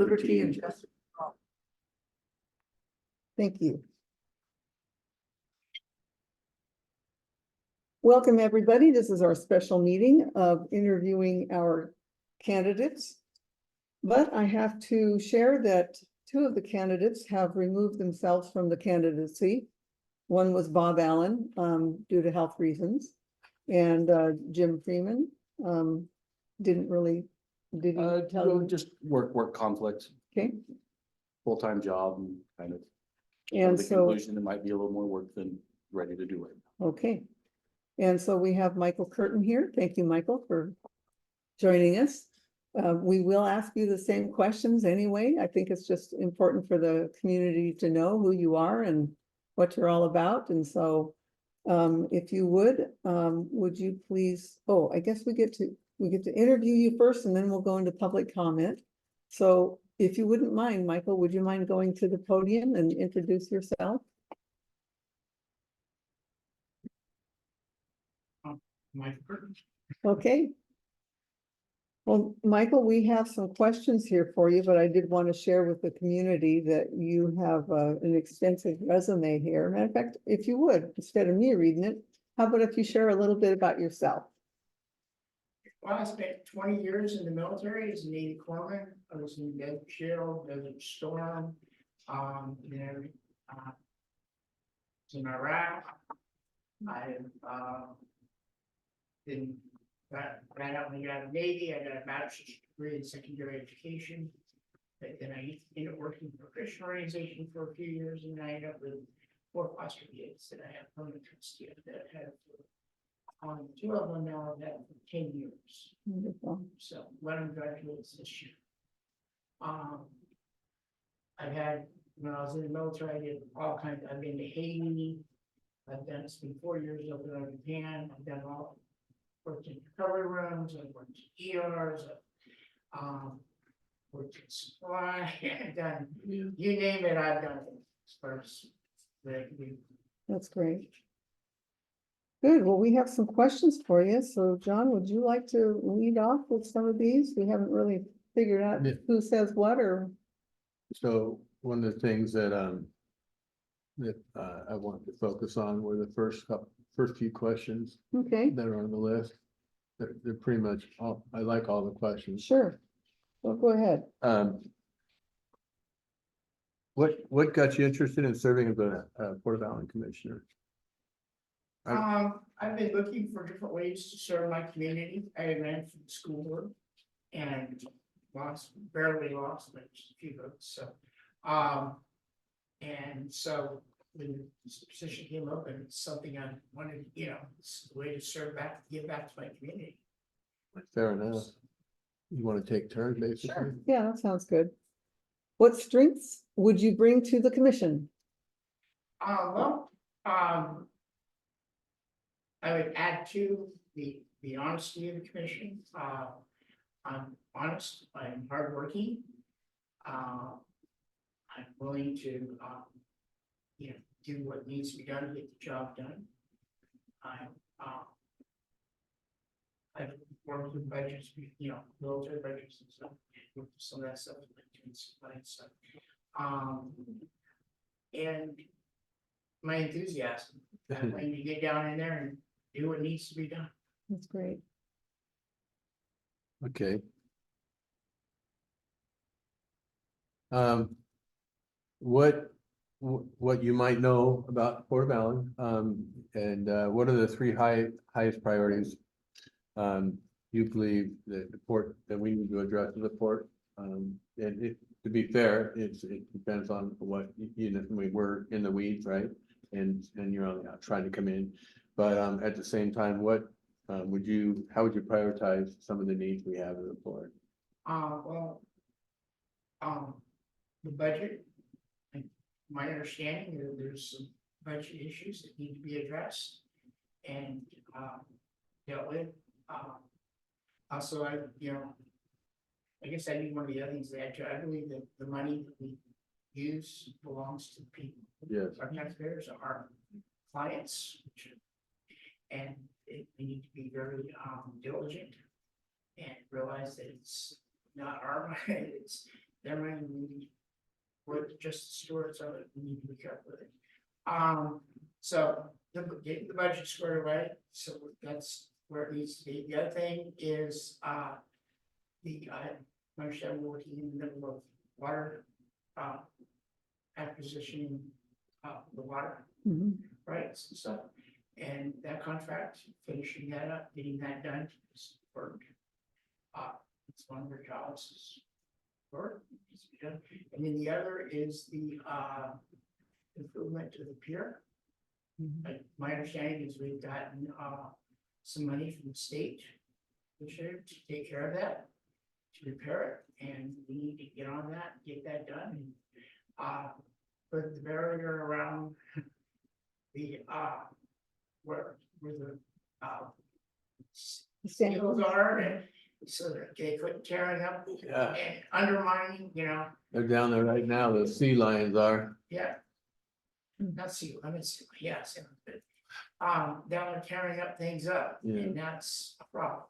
liberty, and justice for all. Thank you. Welcome, everybody. This is our special meeting of interviewing our candidates. But I have to share that two of the candidates have removed themselves from the candidacy. One was Bob Allyn, due to health reasons, and Jim Freeman didn't really, did he tell you? Just work conflict, Okay, full-time job and kind of. and the so, conclusion, it might be a little more work than ready to do it. okay. And so we have Michael Curtin here. Thank you, Michael, for joining us. We will ask you the same questions anyway. I think it's just important for the community to know who you are and what you're all about. And so if you would you please, oh, I guess we get to interview you first and then we'll go into public comment. So if you wouldn't mind, Michael, would you mind going to the podium and introduce yourself? Okay. Well, Michael, we have some questions here for you, but I did want to share with the community that you have an extensive resume here. Matter of fact, if you would, instead of me reading it, how about if you share a little bit about yourself? Well, I spent 20 years in the military as a Navy corpsman. I was in Desert Shield, Desert Storm, was in Iraq. I then ran out when I got out of the Navy. I got a bachelor's degree in secondary education. But then I ended up working for a Christian organization for a few years, and I ended up with 4 foster kids that I have permanent custody of that have. 2 of them now have had for 10 years. Wonderful. So one of them graduates this year. I've had, when I was in the military, I did all kinds. I've been to Haiti. It's been 4 years over there in Japan. I've done all, worked in recovery rooms. I've worked in ERs. Worked in supply. I've done, you name it, I've done it as far as that I can do. That's great. Good. Well, we have some questions for you. So John, would you like to lead off with some of these? We haven't really figured out Yeah. who says what or. So one of the things that I wanted to focus on were the first few questions Okay, that are on the list. They're pretty much all, I like all the questions. sure. Well, go ahead. What got you interested in serving as a Port Allyn commissioner? I've been looking for different ways to serve my community. I ran for the school board and barely lost, but just a few votes. So, and so when this position came up, and it's something I wanted, it's a way to serve back, give back to my community. Fair enough. You want to take turns, basically? Sure. Yeah, that sounds good. What strengths would you bring to the commission? I would add to the honesty of the commission. I'm honest, I'm hardworking. I'm willing to, do what needs to be done to get the job done. I've worked with budgets, military budgets and stuff, worked with some of that stuff, like doing supply stuff. And my enthusiasm, I'm willing to get down in there and do what needs to be done. That's great. Okay. What you might know about Port Allyn, and what are the 3 highest priorities you believe that the port that we need to address as a port? And to be fair, it depends on what we're in the weeds, right? And you're only trying to come in, but at the same time, how would you prioritize some of the needs we have in the port? The budget, my understanding is there's some budget issues that need to be addressed and dealt with. Also, I guess I need one of the other things to add to. I believe that the money that we use belongs to the people. Yes. Our taxpayers are our clients, and we need to be very diligent and realize that it's not our money, it's never mind, we're just stewards of it, we need to be careful with it. So, getting the budget squared away, so that's where it needs to be. The other thing is, I understand we're working in the middle of water, acquisition, the water Mhm. rights and stuff. And that contract, finishing that up, getting that done is work. It's one of their jobs is work. Needs to be done. And then the other is the improvement to the pier. Mhm. My understanding is we've gotten some money from the state this year to take care of that, to repair it, and we need to get on that, get that done. And put the barrier around the where the Stand- seals are, and so that they couldn't tear it up Yeah, and undermining, they're down there right now, the sea lions are. yeah. Mm. Not seal, I mean, yes, but down there tearing up things up, Yeah. and that's a problem.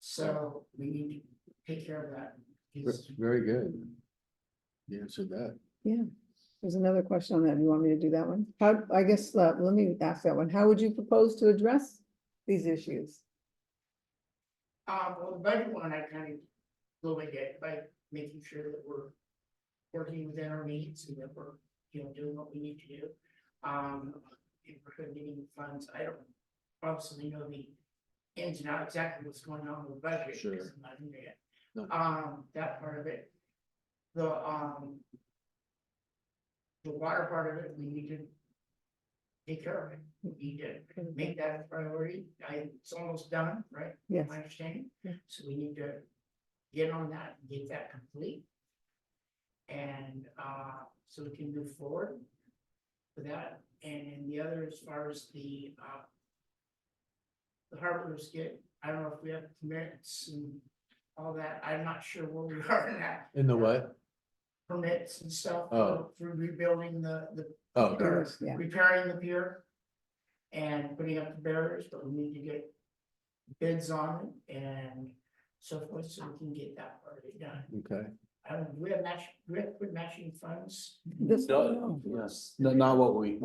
So we need to take care of that. It's- Very good. You answered that. Yeah, there's another question on that. You want me to do that one? How, I guess, let me ask that one. How would you propose to address these issues? Well, the budget one, I kind of go at it by making sure that we're working within our needs and that we're, doing what we need to do. If we're getting funds, I don't obviously know the ins and outs exactly what's going on with the budget. Sure. because I'm not in there yet. No. That part of it. The water part of it, we need to take care of it. We need to make that a priority. It's almost done, right? Yes. My understanding. Yeah. So we need to get on that, and get that complete. And so we can move forward with that. And then the other, as far as the harbors get, I don't know if we have permits and all that. I'm not sure where we are in that. In the what? Permits and stuff Oh. for rebuilding the Oh, okay. or Yeah. repairing the pier and putting up the barriers, but we need to get bids on it and so forth, so we can get that part of it done. Okay. We have put matching funds. This No, one, yes, not what we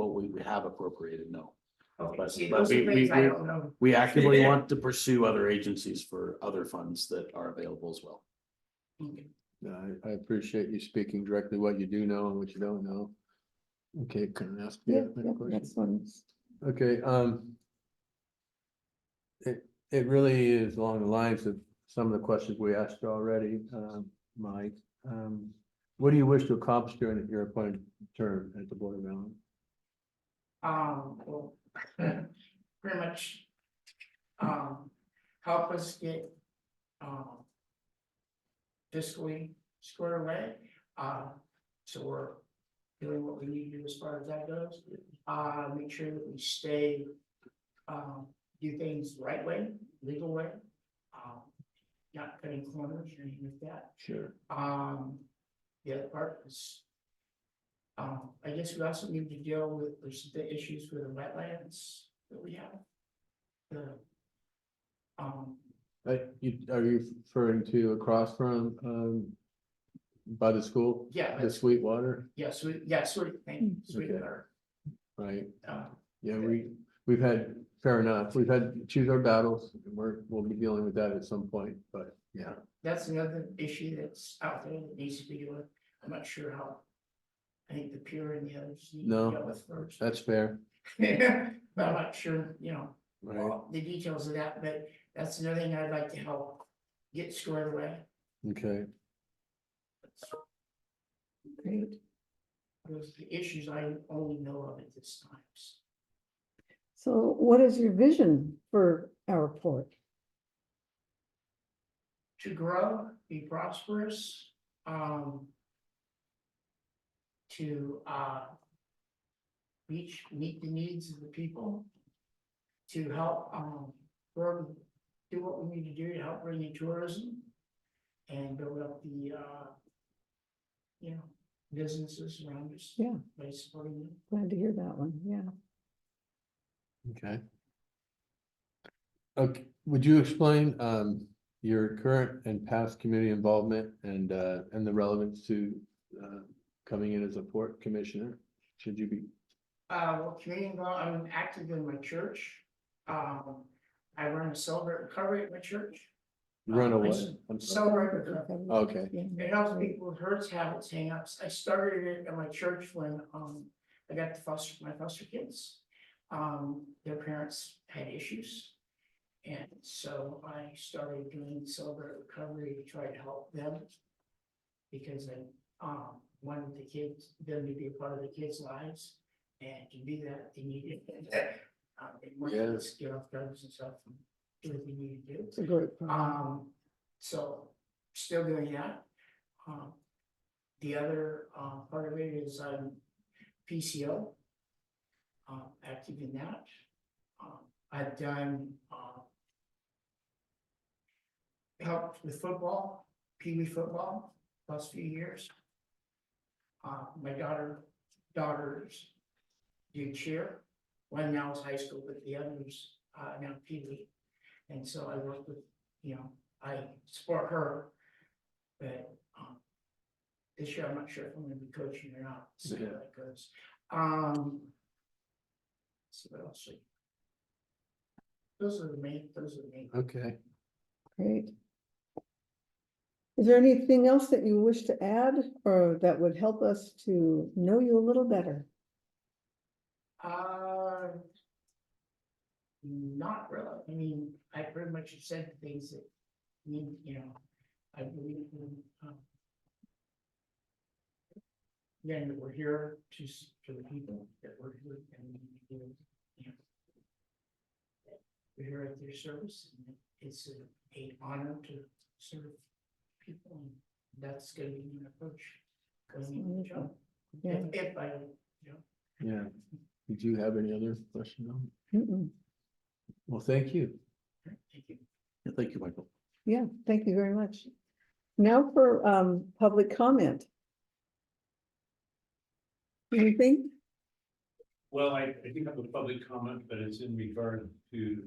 have appropriated, no. Okay, But- see, but those are we- things I we- don't know. We actively want to pursue other agencies for other funds that are available as well. Okay. No, I appreciate you speaking directly what you do know and what you don't know. Okay, can I ask yeah, you a yeah, question? next one. Okay, it really is along the lines of some of the questions we asked you already, Mike. What do you wish to accomplish during your appointed term at the Board of Allyn? Well, pretty much, help us get, fiscally squared away. So we're doing what we need to do as far as that goes. Make sure that we stay, do things the right way, legal way. Not cutting corners or anything like that. Sure. The other part is, I guess we also need to deal with, there's the issues with the wetlands that we have. The, Are you referring to across from, by the school, yeah, the that's, Sweetwater, yeah, sweet, thank you, sweet Okay. water. right? Uh, Yeah, we've had, fair enough, we've had to choose our battles, and we'll be dealing with that at some point, but yeah. That's another issue that's out there that needs to be dealt with. I'm not sure how. I think the pier and the others need to No. be dealt with first. That's fair, But I'm not sure, right? all the details of that, but that's another thing I'd like to help get squared away. Okay, Great. Those are the issues I only know of at this time. So what is your vision for our port? To grow, be prosperous, to meet the needs of the people, to help do what we need to do to help bring in tourism and build up the businesses around us. Yeah. By supporting them. Glad to hear that one, yeah. okay. Okay, would you explain, your current and past community involvement and the relevance to coming in as a port commissioner? Should you be? Well, community involvement, I'm active in my church. I run a celebrate recovery at my church. Run I away. s- Celebrate recovery. Okay. It helps people with hurts, habits, hangups. I started it at my church when, I got my foster kids. Their parents had issues. And so I started doing celebrate recovery to try to help them. Because I, wanted the kids, them to be a part of the kids' lives. And to do that, they needed, they want Yeah. to get off drugs and stuff, and do what they need to do. It's a great program. So still doing that. The other part of it is PCO. Active in that. I've done helped with football, Pee Wee football, last few years. My daughters do cheer. One now is high school, but the others now Pee Wee. And so I work with, I support her, but this year I'm not sure if I'm gonna be coaching or not, see how that goes. So what else? Those are the main. Okay. Great. Is there anything else that you wish to add or that would help us to know you a little better? Not really. I mean, I pretty much have said the things that mean, I believe in. Again, that we're here to the people that we're here and we're here at their service, and it's an honor to serve people, and that's gonna be my approach. Going into the job. Yeah. If I, Yeah. Did you have any other questions? Mm-mm. Well, thank you. thank you. Yeah, thank you, Michael. Yeah, thank you very much. Now for public comment. Anything? Well, I do have a public comment, but it's in regard to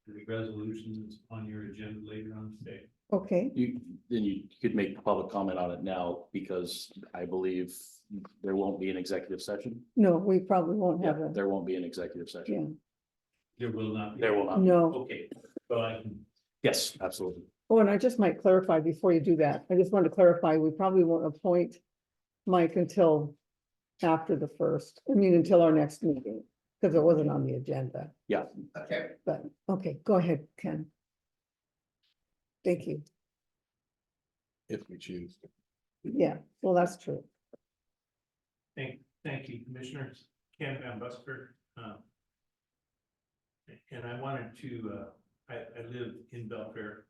the resolution that's on your agenda later on today. Okay, You could make a public comment on it now, because I believe there won't be an executive session. no, we probably won't Yeah, have a, there won't be an executive session. yeah, There will not be. There will not. no. Okay, so I can, Yes, absolutely. Oh, and I just might clarify before you do that. I just wanted to clarify, we probably won't appoint Mike until after the first, until our next meeting, because it wasn't on the agenda. Yeah. Okay. But, okay, go ahead, Ken. Thank you. If we choose. Yeah, well, that's true. thank you, Commissioners. Ken Van Busker. And I wanted to, I live in Belfair.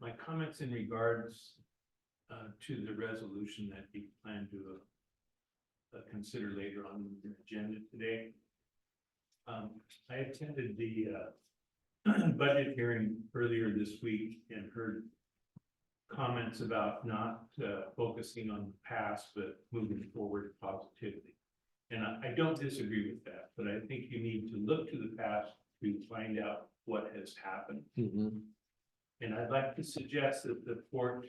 My comments in regards to the resolution that you plan to consider later on the agenda today. I attended the budget hearing earlier this week and heard comments about not focusing on the past, but moving forward positively. And I don't disagree with that, but I think you need to look to the past to find out what has happened. And I'd like to suggest that the port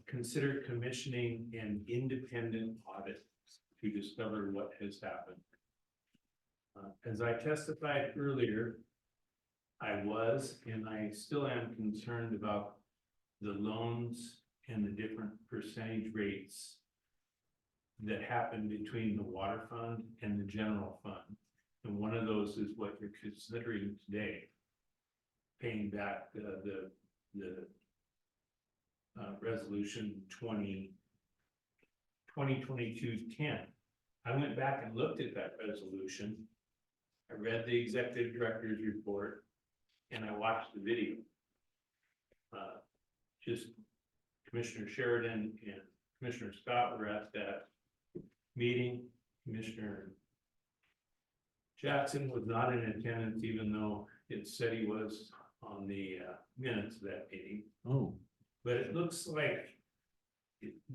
consider commissioning an independent audit to discover what has happened. As I testified earlier, I was and I still am concerned about the loans and the different percentage rates that happen between the water fund and the general fund. And one of those is what you're considering today, paying back the resolution 2022-10. I went back and looked at that resolution. I read the executive director's report and I watched the video. Just Commissioner Sheridan and Commissioner Scott were at that meeting. Commissioner Jackson was not in attendance, even though it said he was on the minutes of that meeting. Oh. But it looks like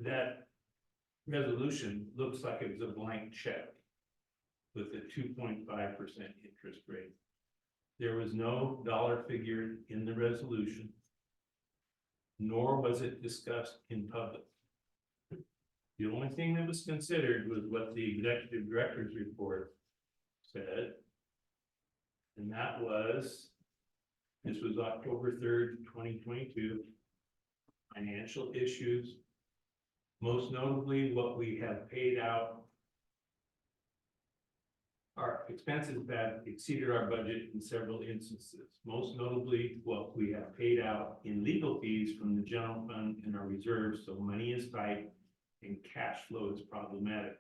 that resolution looks like it was a blank check with a 2.5% interest rate. There was no dollar figure in the resolution, nor was it discussed in public. The only thing that was considered was what the executive director's report said. And that was, this was October 3rd, 2022. Financial issues, most notably what we have paid out. Our expenses that exceeded our budget in several instances, most notably what we have paid out in legal fees from the general fund and our reserves, so money is tight and cash flow is problematic.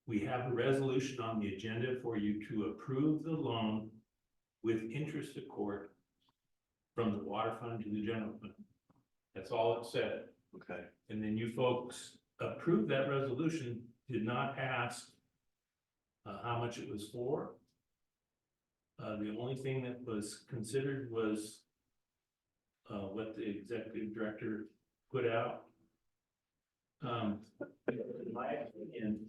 We have a resolution on the agenda for you to approve the loan with interest to court from the water fund to the general fund. That's all it said. Okay. And then you folks approved that resolution, did not ask how much it was for. The only thing that was considered was what the executive director put out. In my opinion,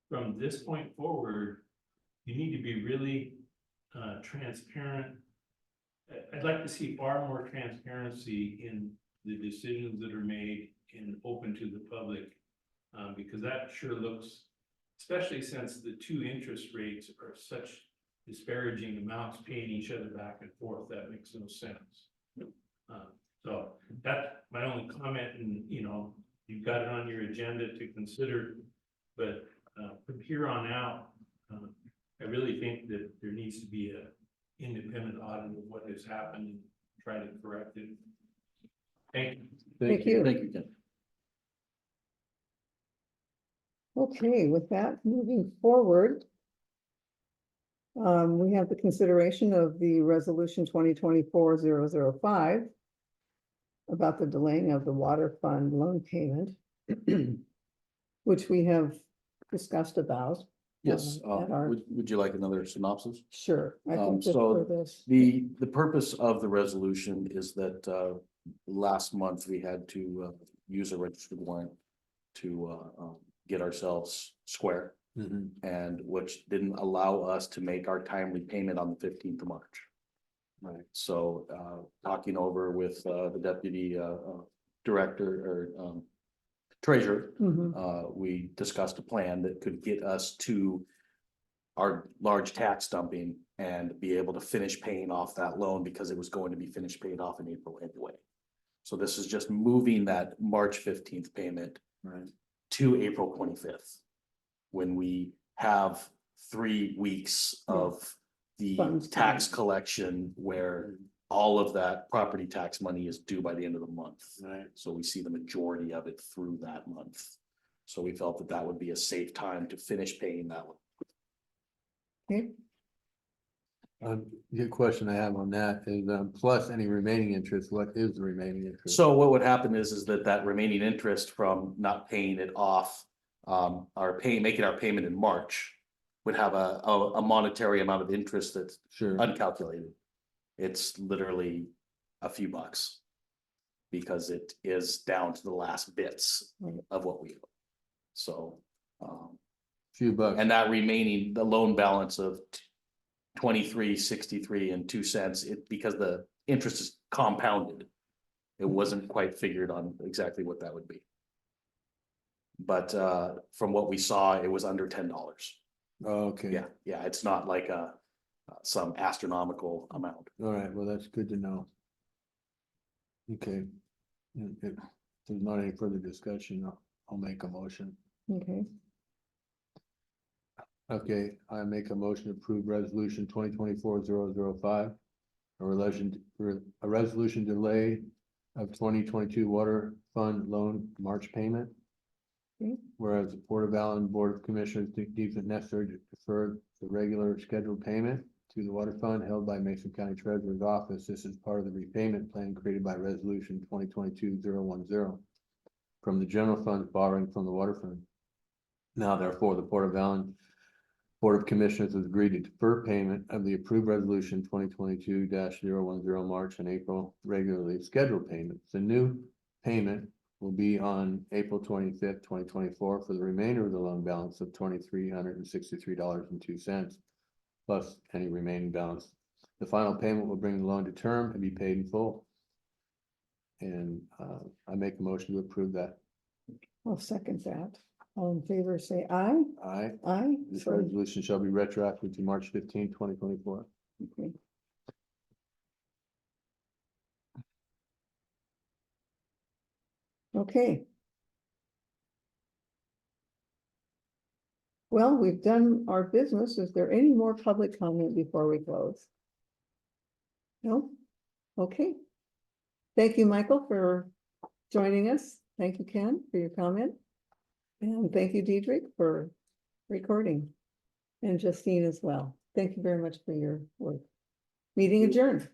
from this point forward, you need to be really transparent. I'd like to see far more transparency in the decisions that are made and open to the public. Because that sure looks, especially since the two interest rates are such disparaging amounts paying each other back and forth, that makes no sense. So that's my only comment, and you know, you've got it on your agenda to consider, but from here on out, I really think that there needs to be a independent audit of what has happened and try to correct it. Thank you. Thank you. Thank you, Ken. Okay, with that, moving forward. We have the consideration of the resolution 2024-005 about the delaying of the water fund loan payment, which we have discussed about. Yes, at our- would you like another synopsis? Sure, I think just so for this. The purpose of the resolution is that last month we had to use a registered warrant to get ourselves square, and which didn't allow us to make our timely payment on the 15th of March. Right, so talking over with the deputy director or treasurer, Mhm. we discussed a plan that could get us to our large tax dumping and be able to finish paying off that loan, because it was going to be finished paid off in April anyway. So this is just moving that March 15th payment to April 25th, when we have 3 weeks of the Funds tax collection where all of that property tax money is due by the end of the month. Right. So we see the majority of it through that month. So we felt that that would be a safe time to finish paying that one. Okay, The question I have on that is, plus any remaining interest, what is the remaining interest? So what would happen is that remaining interest from not paying it off, making our payment in March would have a monetary amount of interest that's Sure, uncalculated. It's literally a few bucks, because it is down to the last bits Right. of what we owe. So, few bucks. and that remaining, the loan balance of 23.63 and 2 cents, because the interest is compounded. It wasn't quite figured on exactly what that would be. But from what we saw, it was under $10. Okay. Yeah, it's not like some astronomical amount. All right, well, that's good to know. Okay. If there's not any further discussion, I'll make a motion. okay, Okay, I make a motion to approve resolution 2024-005. A resolution delay of 2022 water fund loan March payment. Okay. Whereas the Port of Allyn Board of Commissioners deems it necessary to defer the regular scheduled payment to the water fund held by Mason County Treasurer's Office. This is part of the repayment plan created by resolution 2022-010 from the general fund borrowing from the water fund. Now therefore, the Port of Allyn Board of Commissioners has agreed to defer payment of the approved resolution 2022-010 March and April regularly scheduled payments. The new payment will be on April 25th, 2024, for the remainder of the loan balance of $2,363.02, plus any remaining balance. The final payment will bring the loan to term and be paid in full. And I make a motion to approve that. I'll second that. All in favor, say aye. Aye. Aye. This So, resolution shall be retroactive to March 15th, 2024. okay. Okay. Well, we've done our business. Is there any more public comment before we close? No? Okay. Thank you, Michael, for joining us. Thank you, Ken, for your comment. And thank you, Diedrich, for recording. And Justine as well. Thank you very much for your work. Meeting adjourned.